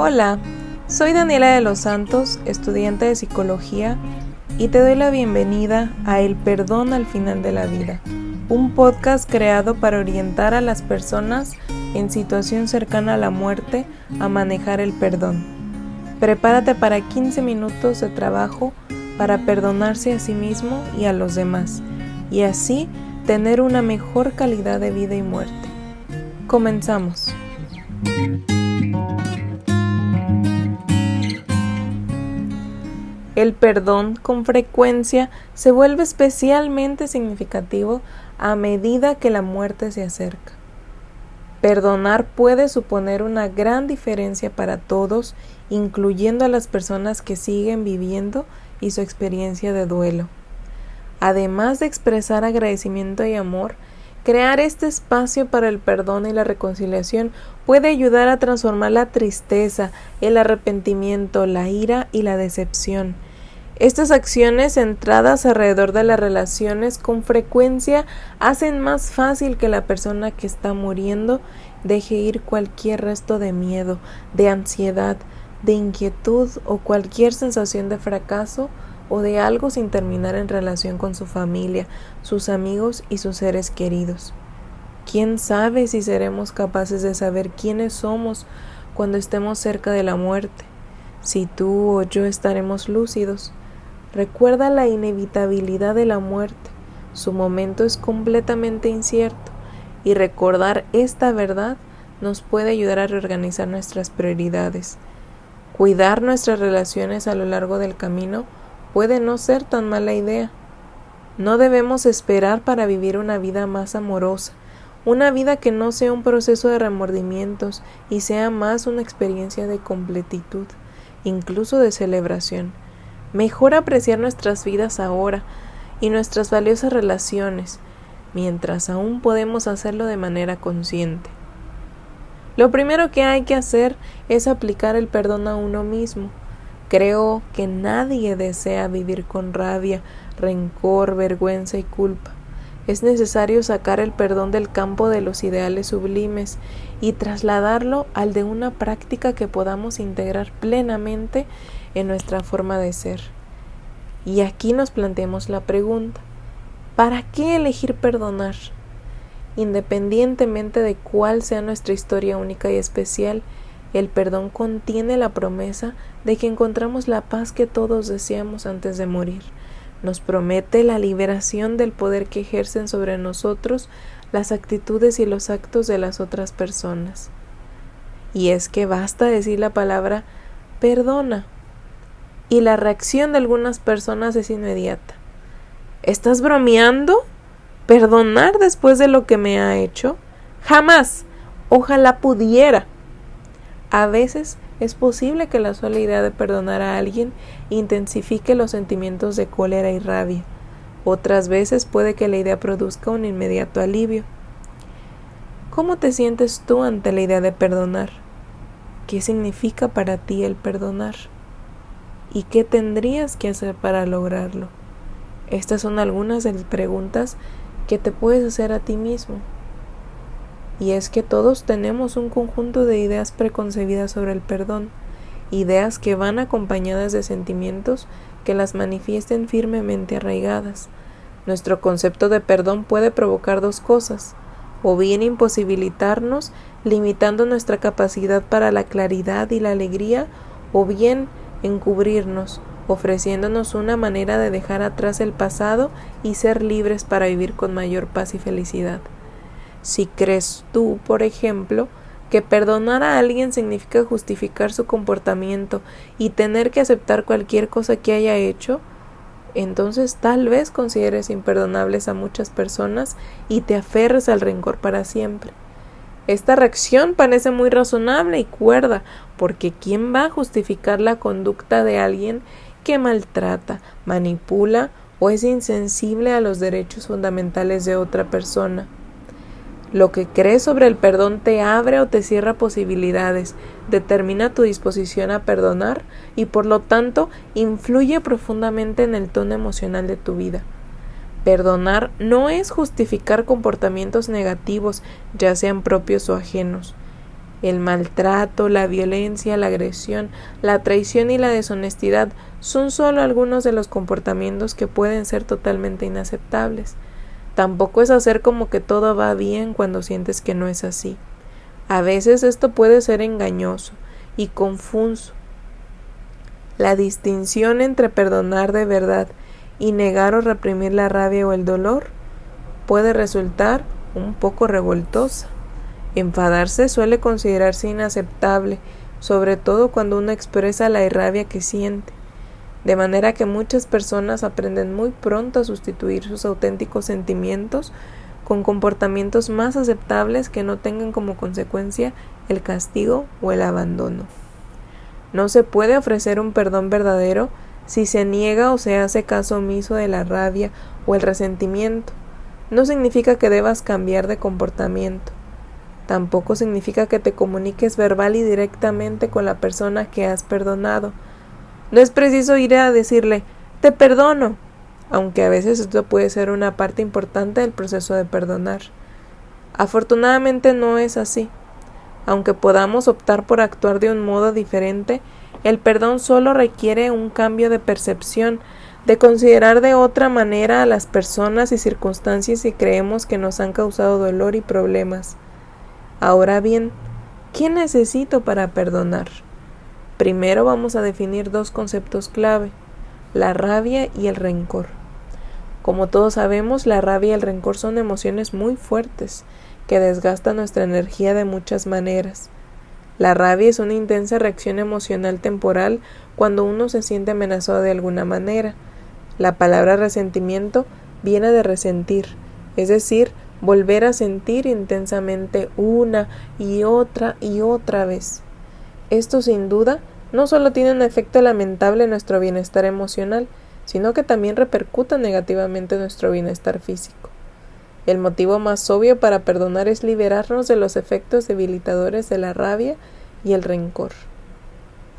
Hola, soy Daniela de los Santos, estudiante de psicología, y te doy la bienvenida a El Perdón al Final de la Vida, un podcast creado para orientar a las personas en situación cercana a la muerte a manejar el perdón. Prepárate para 15 minutos de trabajo para perdonarse a sí mismo y a los demás, y así tener una mejor calidad de vida y muerte. Comenzamos. El perdón con frecuencia se vuelve especialmente significativo a medida que la muerte se acerca. Perdonar puede suponer una gran diferencia para todos, incluyendo a las personas que siguen viviendo y su experiencia de duelo. Además de expresar agradecimiento y amor, crear este espacio para el perdón y la reconciliación puede ayudar a transformar la tristeza, el arrepentimiento, la ira y la decepción. Estas acciones centradas alrededor de las relaciones con frecuencia hacen más fácil que la persona que está muriendo deje ir cualquier resto de miedo, de ansiedad, de inquietud o cualquier sensación de fracaso o de algo sin terminar en relación con su familia, sus amigos y sus seres queridos. ¿Quién sabe si seremos capaces de saber quiénes somos cuando estemos cerca de la muerte? Si tú o yo estaremos lúcidos. Recuerda la inevitabilidad de la muerte. Su momento es completamente incierto y recordar esta verdad nos puede ayudar a reorganizar nuestras prioridades. Cuidar nuestras relaciones a lo largo del camino puede no ser tan mala idea. No debemos esperar para vivir una vida más amorosa, una vida que no sea un proceso de remordimientos y sea más una experiencia de completitud, incluso de celebración. Mejor apreciar nuestras vidas ahora y nuestras valiosas relaciones, mientras aún podemos hacerlo de manera consciente. Lo primero que hay que hacer es aplicar el perdón a uno mismo. Creo que nadie desea vivir con rabia, rencor, vergüenza y culpa. Es necesario sacar el perdón del campo de los ideales sublimes y trasladarlo al de una práctica que podamos integrar plenamente en nuestra forma de ser. Y aquí nos planteamos la pregunta: ¿para qué elegir perdonar? Independientemente de cuál sea nuestra historia única y especial, el perdón contiene la promesa de que encontramos la paz que todos deseamos antes de morir. Nos promete la liberación del poder que ejercen sobre nosotros las actitudes y los actos de las otras personas. Y es que basta decir la palabra perdona, y la reacción de algunas personas es inmediata. ¿Estás bromeando? ¿Perdonar después de lo que me ha hecho? ¡Jamás! Ojalá pudiera. A veces es posible que la sola idea de perdonar a alguien intensifique los sentimientos de cólera y rabia. Otras veces puede que la idea produzca un inmediato alivio. ¿Cómo te sientes tú ante la idea de perdonar? ¿Qué significa para ti el perdonar? ¿Y qué tendrías que hacer para lograrlo? Estas son algunas de las preguntas que te puedes hacer a ti mismo. Y es que todos tenemos un conjunto de ideas preconcebidas sobre el perdón, ideas que van acompañadas de sentimientos que las manifiesten firmemente arraigadas. Nuestro concepto de perdón puede provocar dos cosas: o bien imposibilitarnos, limitando nuestra capacidad para la claridad y la alegría, o bien encubrirnos, ofreciéndonos una manera de dejar atrás el pasado y ser libres para vivir con mayor paz y felicidad. Si crees tú, por ejemplo, que perdonar a alguien significa justificar su comportamiento y tener que aceptar cualquier cosa que haya hecho, entonces tal vez consideres imperdonables a muchas personas y te aferres al rencor para siempre. Esta reacción parece muy razonable y cuerda, porque ¿quién va a justificar la conducta de alguien que maltrata, manipula o es insensible a los derechos fundamentales de otra persona? Lo que crees sobre el perdón te abre o te cierra posibilidades, determina tu disposición a perdonar y por lo tanto influye profundamente en el tono emocional de tu vida. Perdonar no es justificar comportamientos negativos, ya sean propios o ajenos. El maltrato, la violencia, la agresión, la traición y la deshonestidad son solo algunos de los comportamientos que pueden ser totalmente inaceptables. Tampoco es hacer como que todo va bien cuando sientes que no es así. A veces esto puede ser engañoso y confuso. La distinción entre perdonar de verdad y negar o reprimir la rabia o el dolor puede resultar un poco revoltosa. Enfadarse suele considerarse inaceptable, sobre todo cuando uno expresa la rabia que siente, de manera que muchas personas aprenden muy pronto a sustituir sus auténticos sentimientos con comportamientos más aceptables que no tengan como consecuencia el castigo o el abandono. No se puede ofrecer un perdón verdadero si se niega o se hace caso omiso de la rabia o el resentimiento. No significa que debas cambiar de comportamiento. Tampoco significa que te comuniques verbal y directamente con la persona que has perdonado. No es preciso ir a decirle, te perdono, aunque a veces esto puede ser una parte importante del proceso de perdonar. Afortunadamente no es así. Aunque podamos optar por actuar de un modo diferente, el perdón solo requiere un cambio de percepción, de considerar de otra manera a las personas y circunstancias que creemos que nos han causado dolor y problemas. Ahora bien, ¿qué necesito para perdonar? Primero vamos a definir dos conceptos clave, la rabia y el rencor. Como todos sabemos, la rabia y el rencor son emociones muy fuertes que desgastan nuestra energía de muchas maneras. La rabia es una intensa reacción emocional temporal cuando uno se siente amenazado de alguna manera. La palabra resentimiento viene de resentir, es decir, volver a sentir intensamente una y otra vez. Esto sin duda no solo tiene un efecto lamentable en nuestro bienestar emocional, sino que también repercuta negativamente en nuestro bienestar físico. El motivo más obvio para perdonar es liberarnos de los efectos debilitadores de la rabia y el rencor.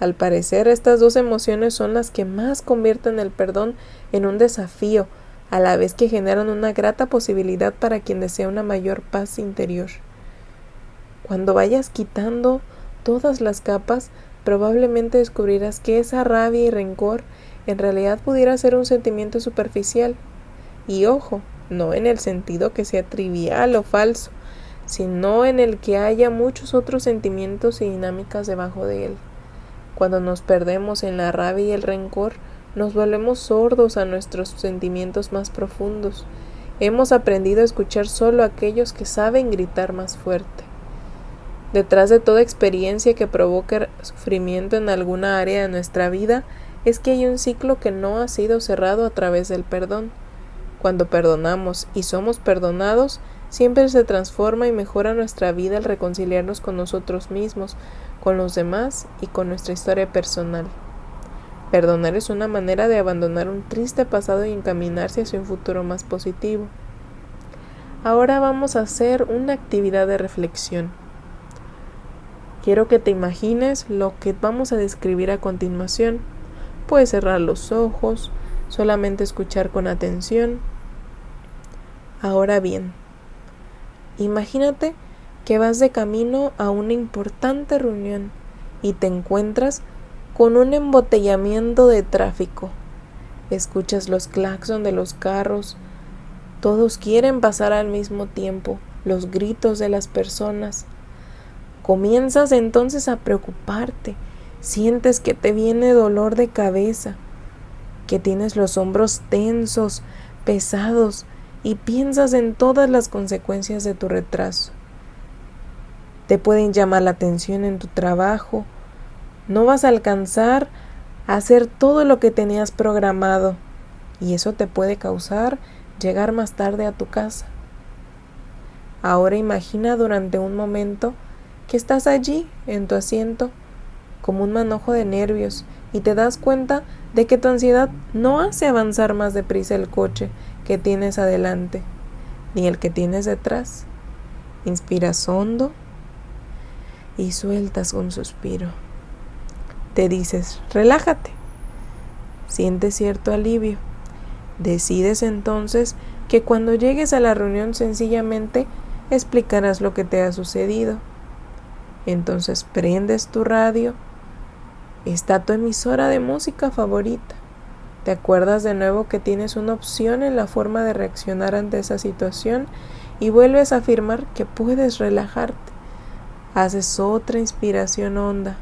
Al parecer, estas dos emociones son las que más convierten el perdón en un desafío, a la vez que generan una grata posibilidad para quien desea una mayor paz interior. Cuando vayas quitando todas las capas, probablemente descubrirás que esa rabia y rencor en realidad pudiera ser un sentimiento superficial. Y ojo, no en el sentido que sea trivial o falso, sino en el que haya muchos otros sentimientos y dinámicas debajo de él. Cuando nos perdemos en la rabia y el rencor, nos volvemos sordos a nuestros sentimientos más profundos. Hemos aprendido a escuchar solo a aquellos que saben gritar más fuerte. Detrás de toda experiencia que provoque sufrimiento en alguna área de nuestra vida, es que hay un ciclo que no ha sido cerrado a través del perdón. Cuando perdonamos y somos perdonados, siempre se transforma y mejora nuestra vida al reconciliarnos con nosotros mismos, con los demás y con nuestra historia personal. Perdonar es una manera de abandonar un triste pasado y encaminarse hacia un futuro más positivo. Ahora vamos a hacer una actividad de reflexión. Quiero que te imagines lo que vamos a describir a continuación. Puedes cerrar los ojos, solamente escuchar con atención. Ahora bien, imagínate que vas de camino a una importante reunión y te encuentras con un embotellamiento de tráfico. Escuchas los claxon de los carros. Todos quieren pasar al mismo tiempo, los gritos de las personas. Comienzas entonces a preocuparte. Sientes que te viene dolor de cabeza, que tienes los hombros tensos, pesados, y piensas en todas las consecuencias de tu retraso. Te pueden llamar la atención en tu trabajo. No vas a alcanzar a hacer todo lo que tenías programado y eso te puede causar llegar más tarde a tu casa. Ahora imagina durante un momento que estás allí en tu asiento como un manojo de nervios y te das cuenta de que tu ansiedad no hace avanzar más deprisa el coche que tienes adelante ni el que tienes detrás. Inspiras hondo y sueltas un suspiro. Te dices, relájate. Sientes cierto alivio. Decides entonces que cuando llegues a la reunión sencillamente explicarás lo que te ha sucedido. Entonces prendes tu radio, está tu emisora de música favorita. Te acuerdas de nuevo que tienes una opción en la forma de reaccionar ante esa situación y vuelves a afirmar que puedes relajarte. Haces otra inspiración honda.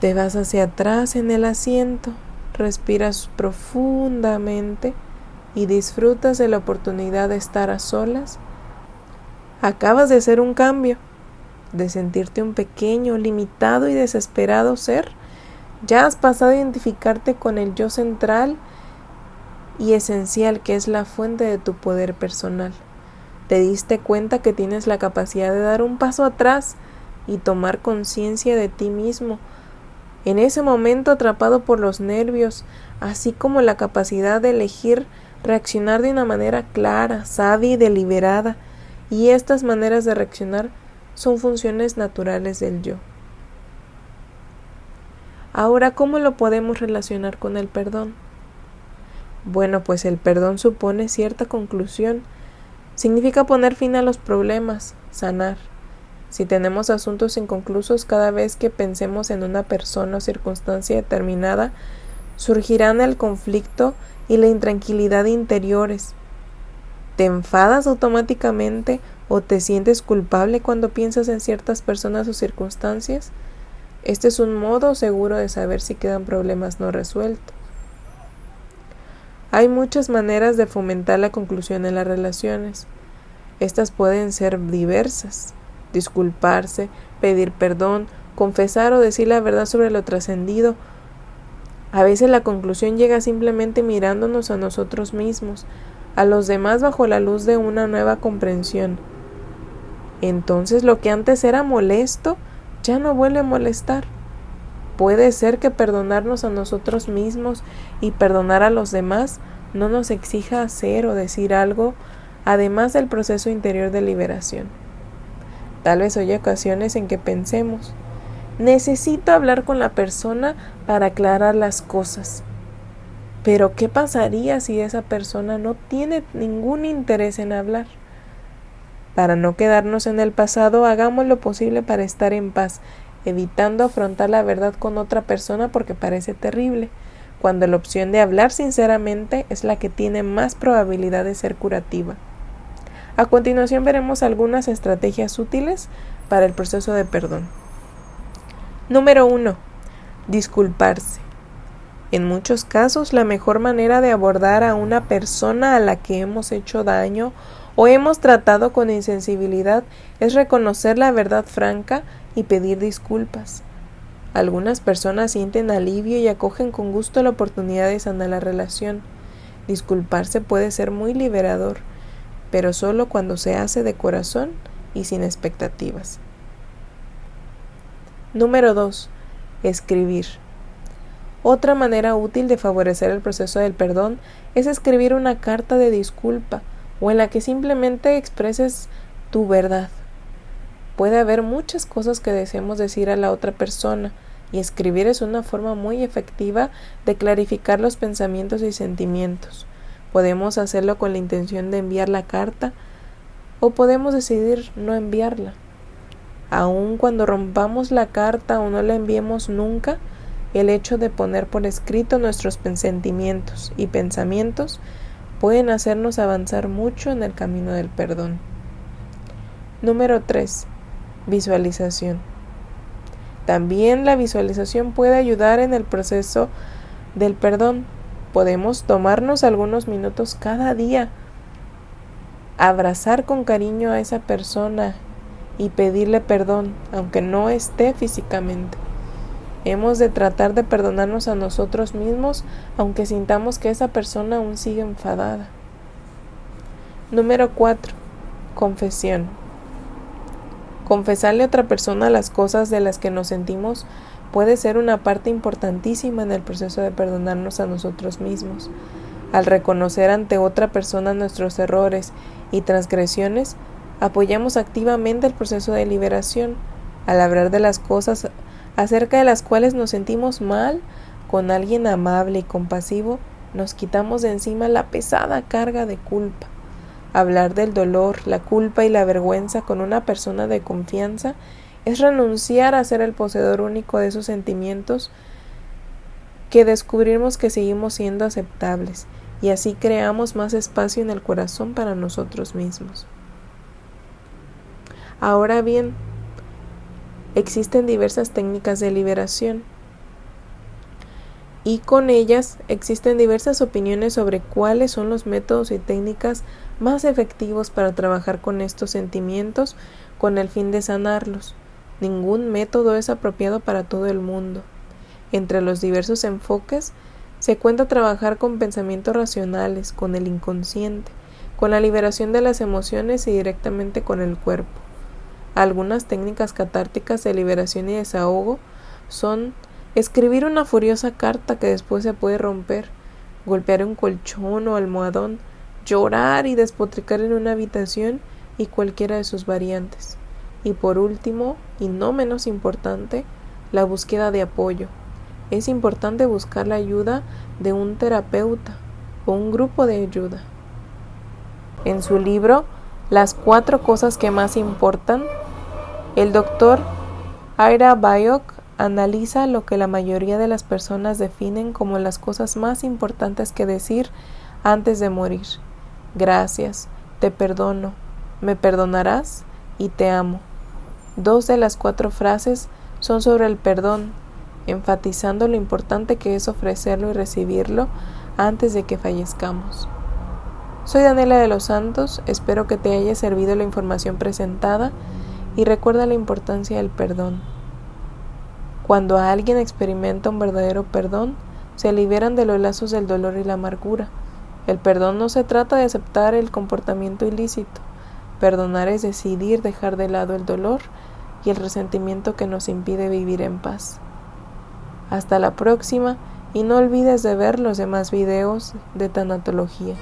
Te vas hacia atrás en el asiento, respiras profundamente y disfrutas de la oportunidad de estar a solas. Acabas de hacer un cambio, de sentirte un pequeño, limitado y desesperado ser. Ya has pasado a identificarte con el yo central y esencial que es la fuente de tu poder personal. Te diste cuenta que tienes la capacidad de dar un paso atrás y tomar conciencia de ti mismo. En ese momento atrapado por los nervios, así como la capacidad de elegir reaccionar de una manera clara, sabia y deliberada. Y estas maneras de reaccionar son funciones naturales del yo. Ahora, ¿cómo lo podemos relacionar con el perdón? Bueno, pues el perdón supone cierta conclusión. Significa poner fin a los problemas, sanar. Si tenemos asuntos inconclusos, cada vez que pensemos en una persona o circunstancia determinada, surgirán el conflicto y la intranquilidad interiores. ¿Te enfadas automáticamente o te sientes culpable cuando piensas en ciertas personas o circunstancias? Este es un modo seguro de saber si quedan problemas no resueltos. Hay muchas maneras de fomentar la conclusión en las relaciones. Estas pueden ser diversas: disculparse, pedir perdón, confesar o decir la verdad sobre lo trascendido. A veces la conclusión llega simplemente mirándonos a nosotros mismos, a los demás bajo la luz de una nueva comprensión. Entonces lo que antes era molesto ya no vuelve a molestar. Puede ser que perdonarnos a nosotros mismos y perdonar a los demás no nos exija hacer o decir algo además del proceso interior de liberación. Tal vez haya ocasiones en que pensemos: necesito hablar con la persona para aclarar las cosas. Pero ¿qué pasaría si esa persona no tiene ningún interés en hablar? Para no quedarnos en el pasado, hagamos lo posible para estar en paz, evitando afrontar la verdad con otra persona porque parece terrible, cuando la opción de hablar sinceramente es la que tiene más probabilidad de ser curativa. A continuación veremos algunas estrategias útiles para el proceso de perdón. Número 1. Disculparse. En muchos casos, la mejor manera de abordar a una persona a la que hemos hecho daño o hemos tratado con insensibilidad es reconocer la verdad franca y pedir disculpas. Algunas personas sienten alivio y acogen con gusto la oportunidad de sanar la relación. Disculparse puede ser muy liberador, pero solo cuando se hace de corazón y sin expectativas. Número 2. Escribir. Otra manera útil de favorecer el proceso del perdón es escribir una carta de disculpa o en la que simplemente expreses tu verdad. Puede haber muchas cosas que deseemos decir a la otra persona y escribir es una forma muy efectiva de clarificar los pensamientos y sentimientos. Podemos hacerlo con la intención de enviar la carta o podemos decidir no enviarla. Aun cuando rompamos la carta o no la enviemos nunca, el hecho de poner por escrito nuestros sentimientos y pensamientos pueden hacernos avanzar mucho en el camino del perdón. Número 3. Visualización. También la visualización puede ayudar en el proceso del perdón. Podemos tomarnos algunos minutos cada día, abrazar con cariño a esa persona y pedirle perdón, aunque no esté físicamente. Hemos de tratar de perdonarnos a nosotros mismos, aunque sintamos que esa persona aún sigue enfadada. Número 4. Confesión. Confesarle a otra persona las cosas de las que nos sentimos puede ser una parte importantísima en el proceso de perdonarnos a nosotros mismos. Al reconocer ante otra persona nuestros errores y transgresiones, apoyamos activamente el proceso de liberación. Al hablar de las cosas acerca de las cuales nos sentimos mal con alguien amable y compasivo, nos quitamos de encima la pesada carga de culpa. Hablar del dolor, la culpa y la vergüenza con una persona de confianza Es renunciar a ser el poseedor único de esos sentimientos que descubrimos que seguimos siendo aceptables y así creamos más espacio en el corazón para nosotros mismos. Ahora bien, existen diversas técnicas de liberación y con ellas existen diversas opiniones sobre cuáles son los métodos y técnicas más efectivos para trabajar con estos sentimientos con el fin de sanarlos. Ningún método es apropiado para todo el mundo. Entre los diversos enfoques se cuenta trabajar con pensamientos racionales, con el inconsciente, con la liberación de las emociones y directamente con el cuerpo. Algunas técnicas catárticas de liberación y desahogo son escribir una furiosa carta que después se puede romper, golpear un colchón o almohadón, llorar y despotricar en una habitación y cualquiera de sus variantes. Y por último, y no menos importante, la búsqueda de apoyo. Es importante buscar la ayuda de un terapeuta o un grupo de ayuda. En su libro, Las 4 cosas que más importan, el doctor Ira Byock analiza lo que la mayoría de las personas definen como las cosas más importantes que decir antes de morir. Gracias, te perdono, me perdonarás y te amo. 2 de las 4 frases son sobre el perdón, enfatizando lo importante que es ofrecerlo y recibirlo antes de que fallezcamos. Soy Daniela de los Santos, espero que te haya servido la información presentada y recuerda la importancia del perdón. Cuando alguien experimenta un verdadero perdón, se liberan de los lazos del dolor y la amargura. El perdón no se trata de aceptar el comportamiento ilícito. Perdonar es decidir dejar de lado el dolor y el resentimiento que nos impide vivir en paz. Hasta la próxima y no olvides de ver los demás videos de tanatología.